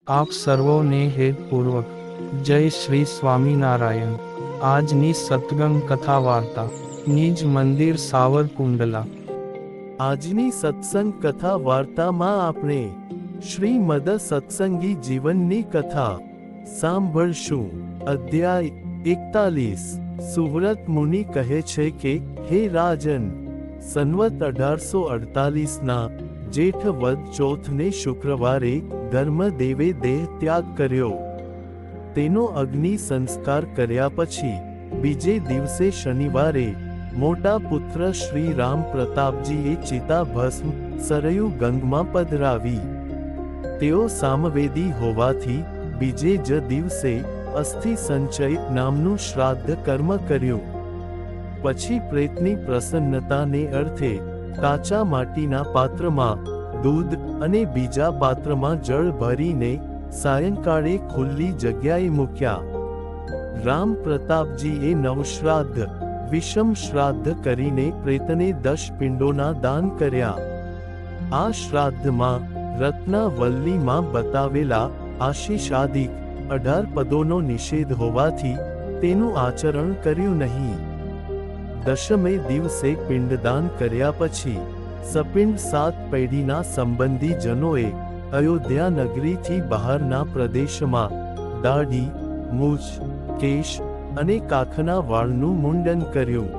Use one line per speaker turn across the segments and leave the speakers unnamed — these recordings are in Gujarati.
આપ સર્વોને હેતપૂર્વક જય શ્રી સ્વામિનારાયણ। આજની સત્સંગ કથા વાર્તા નિજ મંદિર સાવરકુંડલા।
આજની સત્સંગ કથા વાર્તામાં આપણે શ્રીમદ સત્સંગી જીવનની કથા સાંભળશું। અધ્યાય 41। સુવ્રત મુનિ કહે છે કે, હે રાજન, સંવત 1848ના જેઠ વદ ચોથને શુક્રવારે ધર્મદેવે દેહ ત્યાગ કર્યો। તેનો અગ્નિ સંસ્કાર કર્યા પછી બીજે દિવસે શનિવારે મોટા પુત્ર શ્રી રામ પ્રતાપજીએ ચિતા ભસ્મ સરયુ ગંગમાં પધરાવી। તેઓ સામવેદી હોવાથી બીજે જ દિવસે અસ્થિ સંચય નામનું શ્રાદ્ધ કર્મ કર્યું। પછી પ્રેતની પ્રસન્નતાને અર્થે કાચા માટીના પાત્રમાં દૂધ અને બીજા પાત્રમાં જળ ભરીને સાયંકાળે ખુલ્લી જગ્યાએ મૂક્યા। રામ પ્રતાપજીએ નવશ્રાદ્ધ વિષમ શ્રાદ્ધ કરીને પ્રેતને 10 પિંડોના દાન કર્યા। આ શ્રાદ્ધમાં રત્નાવલ્લીમાં બતાવેલા આશીષાદિક 18 પદોનો નિષેધ હોવાથી તેનું આચરણ કર્યું નહીં। દશમે દિવસે પિંડદાન કર્યા પછી સપિંડ 7 પેઢીના સંબંધી જનોએ અયોધ્યા નગરીથી બહારના પ્રદેશમાં દાઢી, મૂછ, કેશ અને કાખના વાળનું મુંડન કર્યું।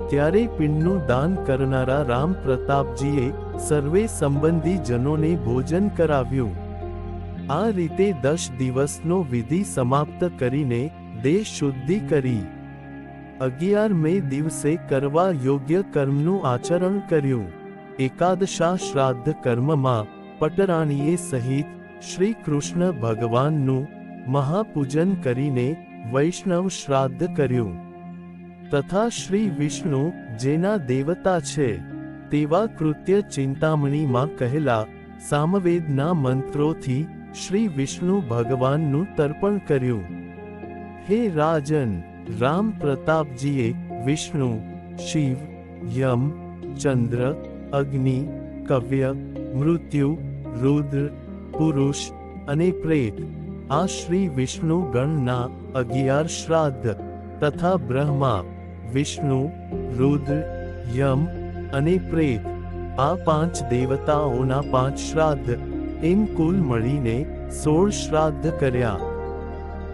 ત્યારે પિંડનું દાન કરનારા રામ પ્રતાપજીએ સર્વે સંબંધી જનોને ભોજન કરાવ્યું। આ રીતે 10 દિવસનો વિધિ સમાપ્ત કરીને દેહ શુદ્ધિ કરી 11મે દિવસે કરવા યોગ્ય કર્મનું આચરણ કર્યું। એકાદશા શ્રાદ્ધ કર્મમાં પટરાણીએ સહિત શ્રી કૃષ્ણ ભગવાનનું મહાપૂજન કરીને વૈષ્ણવ શ્રાદ્ધ કર્યું તથા શ્રી વિષ્ણુ જેના દેવતા છે તેવા કૃત્ય ચિંતામણીમાં કહેલા સામવેદના મંત્રોથી શ્રી વિષ્ણુ ભગવાનનું તર્પણ કર્યું। હે રાજન, રામ પ્રતાપજીએ વિષ્ણુ, શિવ, યમ, ચંદ્ર, અગ્નિ, કવ્ય, મૃત્યુ, રુદ્ર, પુરુષ અને પ્રેત આ શ્રી વિષ્ણુ ગણના 11 શ્રાદ્ધ તથા બ્રહ્મા, વિષ્ણુ, રુદ્ર, યમ અને પ્રેત આ 5 દેવતાઓના 5 શ્રાદ્ધ એમ કુલ મળીને 16 શ્રાદ્ધ કર્યા।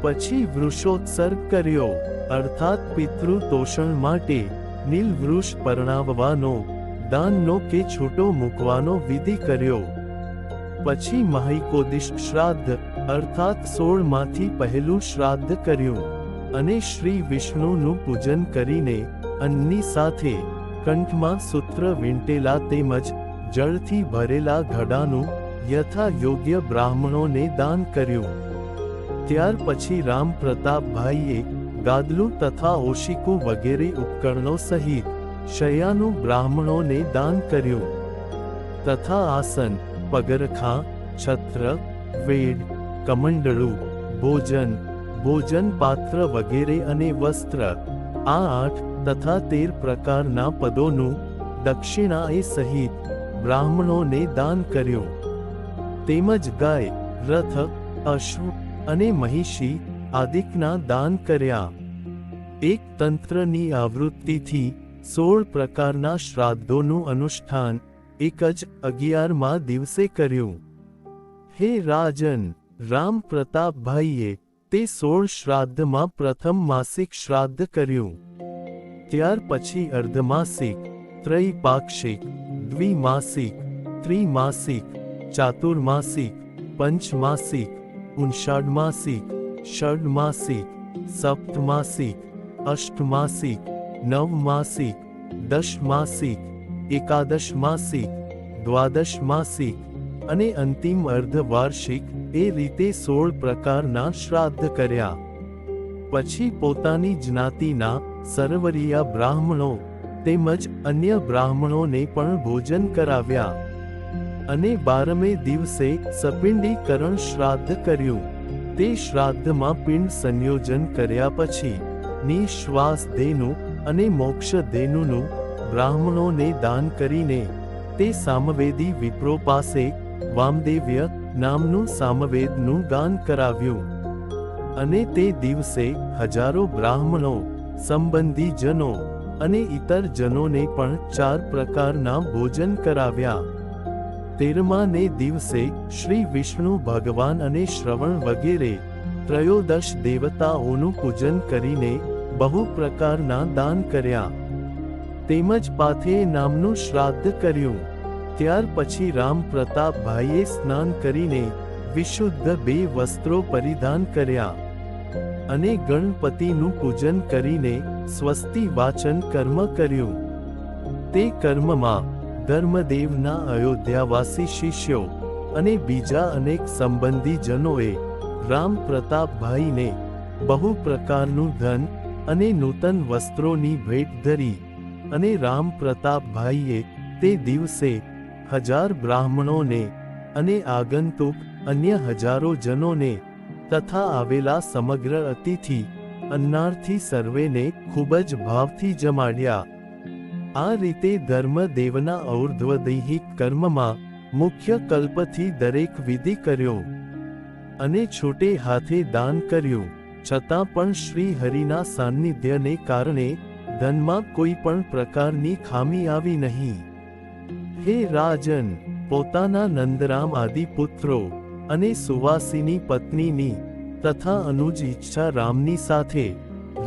પછી વૃષોત્સર્ગ કર્યો, અર્થાત પિતૃ તોષણ માટે નીલ વૃક્ષ પરણાવવાનો, દાનનો કે છૂટો મૂકવાનો વિધિ કર્યો। પછી મહિકોદિષ્ટ શ્રાદ્ધ અર્થાત 16 માંથી પહેલું શ્રાદ્ધ કર્યું અને શ્રી વિષ્ણુનું પૂજન કરીને અન્નની સાથે કંઠમાં સૂત્ર વીંટેલા તેમજ જળથી ભરેલા ઘડાનું યથા યોગ્ય બ્રાહ્મણોને દાન કર્યું। ત્યાર પછી રામ પ્રતાપભાઈએ ગાદલું તથા ઓશિકું વગેરે ઉપકરણો સહિત શય્યાનું બ્રાહ્મણોને દાન કર્યું તથા આસન, પગરખાં, છત્ર, વેડ, કમંડળું, ભોજન પાત્ર વગેરે અને વસ્ત્ર આ 8 તથા 13 પ્રકારના પદોનું દક્ષિણાએ સહિત બ્રાહ્મણોને દાન કર્યું। તેમજ ગાય, રથ, અશ્વ અને મહિષી આદિકના દાન કર્યા। એક તંત્રની આવૃત્તિથી 16 પ્રકારના શ્રાદ્ધોનું અનુષ્ઠાન એક જ 11મા દિવસે કર્યું। હે રાજન, રામ પ્રતાપભાઈએ તે 16 શ્રાદ્ધમાં પ્રથમ માસિક શ્રાદ્ધ કર્યું। ત્યાર પછી અર્ધમાસિક, ત્રૈપાક્ષિક, દ્વિમાસિક, ત્રિમાસિક, ચાતુર્માસિક, પંચમાસિક, ઉનષાઢમાસિક, ષડમાસિક, સપ્તમાસિક, અષ્ટમાસિક, નવમાસિક, દશમાસિક, એકાદશમાસિક, દ્વાદશમાસિક અને અંતિમ અર્ધવાર્ષિક એ રીતે 16 પ્રકારના શ્રાદ્ધ કર્યા। પછી પોતાની જ્ઞાતિના સરવરિયા બ્રાહ્મણો તેમજ અન્ય બ્રાહ્મણોને પણ ભોજન કરાવ્યા અને 12મે દિવસે સપિંડીકરણ શ્રાદ્ધ કર્યું। તે શ્રાદ્ધમાં પિંડ સંયોજન કર્યા પછી નિશ્વાસ ધેનુ અને મોક્ષ ધેનુનું બ્રાહ્મણોને દાન કરીને તે સામવેદી વિપ્રો પાસે વામદેવ્ય નામનું સામવેદનું ગાન કરાવ્યું. અને તે દિવસે હજારો બ્રાહ્મણો, સંબંધીજનો અને ઇતર જનોને પણ 4 પ્રકારના ભોજન કરાવ્યા. 13માને દિવસે શ્રી વિષ્ણુ ભગવાન અને શ્રવણ વગેરે 13 દેવતાઓનું પૂજન કરીને બહુ પ્રકારના દાન કર્યા. તેમજ પાથેય નામનું શ્રાદ્ધ કર્યું. ત્યાર પછી રામ પ્રતાપભાઈએ સ્નાન કરીને વિશુદ્ધ 2 વસ્ત્રો પરિધાન કર્યા અને ગણપતિનું પૂજન કરીને સ્વસ્તિ વાચન કર્મ કર્યું. તે કર્મમાં ધર્મદેવના અયોધ્યાવાસી શિષ્યો અને બીજા અનેક સંબંધીજનોએ રામ પ્રતાપભાઈને બહુ પ્રકારનું ધન અને નૂતન વસ્ત્રોની ભેટ ધરી અને રામ પ્રતાપભાઈએ તે દિવસે 1000 બ્રાહ્મણોને અને આગંતુક અન્ય હજારો જનોને તથા આવેલા સમગ્ર અતિથિ અન્નાર્થી સર્વેને ખૂબ જ ભાવથી જમાડ્યા. આ રીતે ધર્મદેવના ઔર્ધ્વદૈહિક કર્મમાં મુખ્ય કલ્પથી દરેક વિધિ કર્યો અને છૂટે હાથે દાન કર્યું. છતાં પણ શ્રી હરિના સાન્નિધ્યને કારણે ધનમાં કોઈ પણ પ્રકારની ખામી આવી નહીં. હે રાજન, પોતાના નંદરામ આદિ પુત્રો અને સુવાસીની પત્નીની તથા અનુજ ઈચ્છા રામની સાથે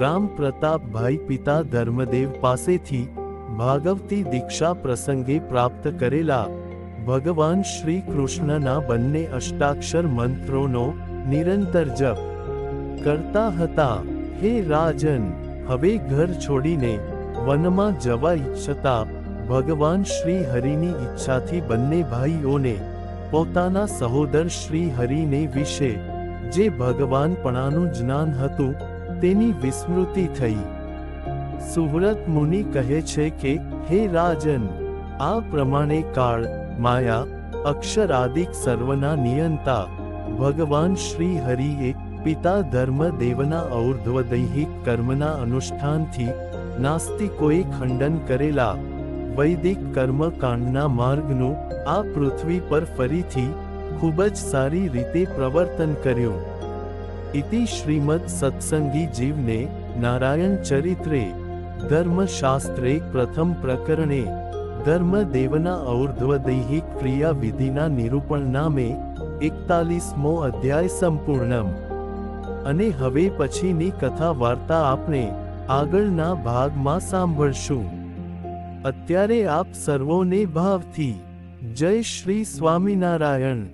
રામ પ્રતાપભાઈ પિતા ધર્મદેવ પાસેથી ભાગવતી દીક્ષા પ્રસંગે પ્રાપ્ત કરેલા ભગવાન શ્રી કૃષ્ણના બંને અષ્ટાક્ષર મંત્રોનો નિરંતર જપ કરતા હતા. હે રાજન, હવે ઘર છોડીને વનમાં જવા ઈચ્છતા ભગવાન શ્રી હરિની ઈચ્છાથી બંને ભાઈઓને પોતાના સહોદર શ્રી હરિને વિશે જે ભગવાનપણાનું જ્ઞાન હતું તેની વિસ્મૃતિ થઈ. સુવ્રત મુનિ કહે છે કે, હે રાજન, આ પ્રમાણે કાળ, માયા, અક્ષર આદિક સર્વના નિયંતા ભગવાન શ્રી હરિએ પિતા ધર્મદેવના ઔર્ધ્વદૈહિક કર્મના અનુષ્ઠાનથી નાસ્તિકોએ ખંડન કરેલા વૈદિક કર્મકાંડના માર્ગનું આ પૃથ્વી પર ફરીથી ખૂબ જ સારી રીતે પ્રવર્તન કર્યું. ઇતિ શ્રીમદ સત્સંગી જીવને નારાયણ ચરિત્રે ધર્મશાસ્ત્રે પ્રથમ પ્રકરણે ધર્મદેવના ઔર્ધ્વદૈહિક ક્રિયા વિધિના નિરૂપણ નામે 41મો અધ્યાય સંપૂર્ણમ. અને હવે પછીની કથા વાર્તા આપણે આગળના ભાગમાં સાંભળશું. અત્યારે આપ સર્વોને ભાવથી જય શ્રી સ્વામિનારાયણ.